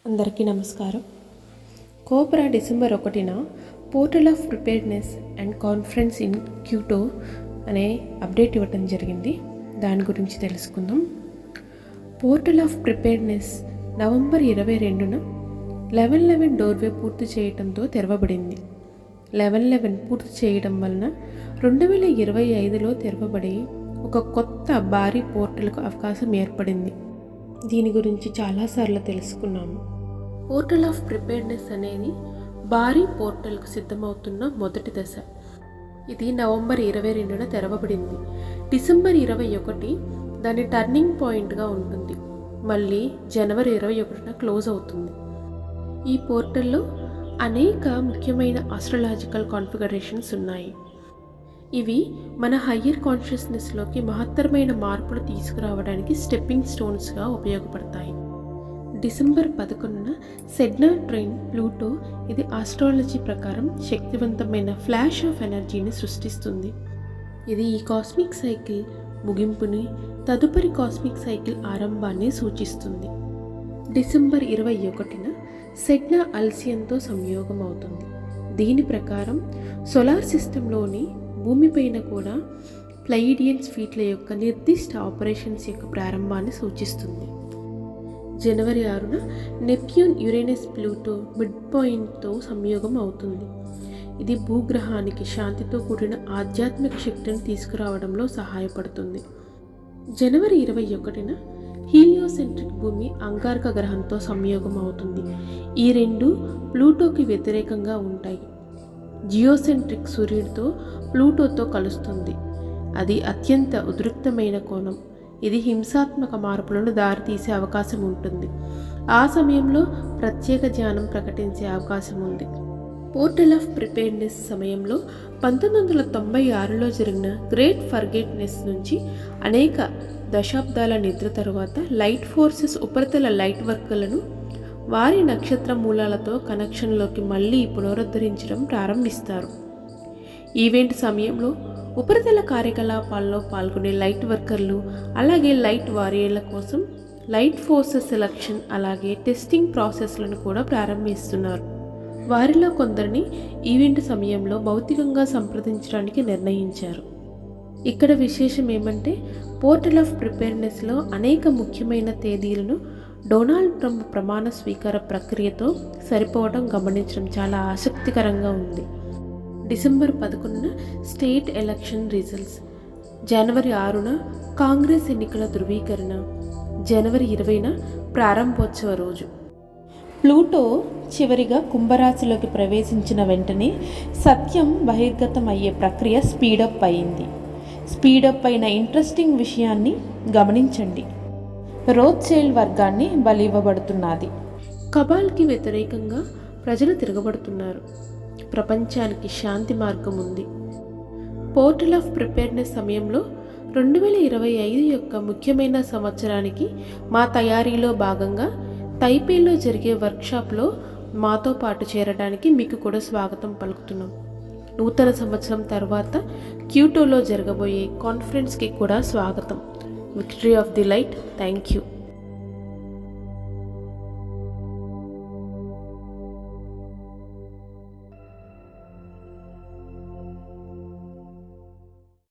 అందరికీ నమస్కారం. Cobra December 1న portal of preparedness and conference in Kyoto అనే అప్డేట్ ఇవ్వటం జరిగింది. దాని గురించి తెలుసుకుందాం. పోర్టల్ ఆఫ్ ప్రిపేర్డ్నెస్ నవంబర్ 22న 11/11 డోర్వే పూర్తి చేయడంతో తెరవబడింది. 11/11 పూర్తి చేయడం వలన 2025లో తెరవబడి ఒక కొత్త భారీ పోర్టల్కు అవకాశం ఏర్పడింది. దీని గురించి చాలాసార్లు తెలుసుకున్నాము. పోర్టల్ ఆఫ్ ప్రిపేర్డ్నెస్ అనేది భారీ పోర్టల్కు సిద్ధమవుతున్న మొదటి దశ. ఇది నవంబర్ 22న తెరవబడింది. డిసెంబర్ 21 దాని టర్నింగ్ పాయింట్గా ఉంటుంది. మళ్ళీ జనవరి 21న క్లోజ్ అవుతుంది. ఈ పోర్టల్లో అనేక ముఖ్యమైన ఆస్ట్రాలాజికల్ కాన్ఫిగరేషన్స్ ఉన్నాయి. ఇవి మన హయ్యర్ కాన్షియస్నెస్లోకి మహత్తరమైన మార్పులు తీసుకురావడానికి స్టెప్పింగ్ స్టోన్స్గా ఉపయోగపడతాయి. డిసెంబర్ 11న సెడ్నా ట్రైన్ ప్లూటో ఇది ఆస్ట్రాలజీ ప్రకారం శక్తివంతమైన ఫ్లాష్ ఆఫ్ ఎనర్జీని సృష్టిస్తుంది. ఇది ఈ కాస్మిక్ సైకిల్ ముగింపుని, తదుపరి కాస్మిక్ సైకిల్ ఆరంభాన్ని సూచిస్తుంది. డిసెంబర్ 21న సెడ్నా అల్సియన్తో సంయోగం అవుతుంది. దీని ప్రకారం సోలార్ సిస్టంలోని భూమిపైన కూడా ప్లైడియన్స్ ఫీట్ల యొక్క నిర్దిష్ట ఆపరేషన్స్ యొక్క ప్రారంభాన్ని సూచిస్తుంది. జనవరి 6న నెప్ట్యూన్ యురేనస్ ప్లూటో మిడ్ పాయింట్తో సంయోగం అవుతుంది. ఇది భూగ్రహానికి శాంతితో కూడిన ఆధ్యాత్మిక శక్తిని తీసుకురావడంలో సహాయపడుతుంది. జనవరి 21న హీలియోసెంట్రిక్ భూమి అంగారక గ్రహంతో సంయోగం అవుతుంది. ఈ రెండు ప్లూటోకి వ్యతిరేకంగా ఉంటాయి. జియోసెంట్రిక్ సూర్యుడితో ప్లూటోతో కలుస్తుంది. అది అత్యంత ఉద్రిక్తమైన కోణం. ఇది హింసాత్మక మార్పులను దారితీసే అవకాశం ఉంటుంది. ఆ సమయంలో ప్రత్యేక ధ్యానం ప్రకటించే అవకాశం ఉంది. పోర్టల్ ఆఫ్ ప్రిపేర్డ్నెస్ సమయంలో 1996లో జరిగిన గ్రేట్ ఫర్గెట్నెస్ నుంచి అనేక దశాబ్దాల నిద్ర తరువాత లైట్ ఫోర్సెస్ ఉపరితల లైట్ వర్కర్లను వారి నక్షత్ర మూలాలతో కనెక్షన్లోకి మళ్ళీ పునరుద్ధరించడం ప్రారంభిస్తారు. ఈవెంట్ సమయంలో ఉపరితల కార్యకలాపాల్లో పాల్గొనే లైట్ వర్కర్లు అలాగే లైట్ వారియర్ల కోసం లైట్ ఫోర్సెస్ సెలక్షన్ అలాగే టెస్టింగ్ ప్రాసెస్లను కూడా ప్రారంభిస్తున్నారు. వారిలో కొందరిని ఈవెంట్ సమయంలో భౌతికంగా సంప్రదించడానికి నిర్ణయించారు. ఇక్కడ విశేషం ఏమంటే పోర్టల్ ఆఫ్ ప్రిపేర్డ్నెస్లో అనేక ముఖ్యమైన తేదీలను డొనాల్డ్ ట్రంప్ ప్రమాణ స్వీకార ప్రక్రియతో సరిపోవడం గమనించడం చాలా ఆసక్తికరంగా ఉంది. డిసెంబర్ 11న స్టేట్ ఎలక్షన్ రిజల్ట్స్, జనవరి 6న కాంగ్రెస్ ఎన్నికల ధృవీకరణ, జనవరి 20న ప్రారంభోత్సవ రోజు. ప్లూటో చివరిగా కుంభరాశిలోకి ప్రవేశించిన వెంటనే సత్యం బహిర్గతం అయ్యే ప్రక్రియ స్పీడప్ అయింది. స్పీడప్ అయిన ఇంట్రెస్టింగ్ విషయాన్ని గమనించండి. రోత్షైల్డ్ వర్గాన్ని బలివ్వబడుతున్నది. కబాల్కి వ్యతిరేకంగా ప్రజలు తిరగబడుతున్నారు. ప్రపంచానికి శాంతి మార్గం ఉంది. పోర్టల్ ఆఫ్ ప్రిపేర్డ్నెస్ సమయంలో 2025 యొక్క ముఖ్యమైన సంవత్సరానికి మా తయారీలో భాగంగా తైపేలో జరిగే వర్క్షాప్లో మాతో పాటు చేరడానికి మీకు కూడా స్వాగతం పలుకుతున్నాం. నూతన సంవత్సరం తర్వాత క్యూటోలో జరగబోయే కాన్ఫరెన్స్కి కూడా స్వాగతం. Victory of the light. Thank you.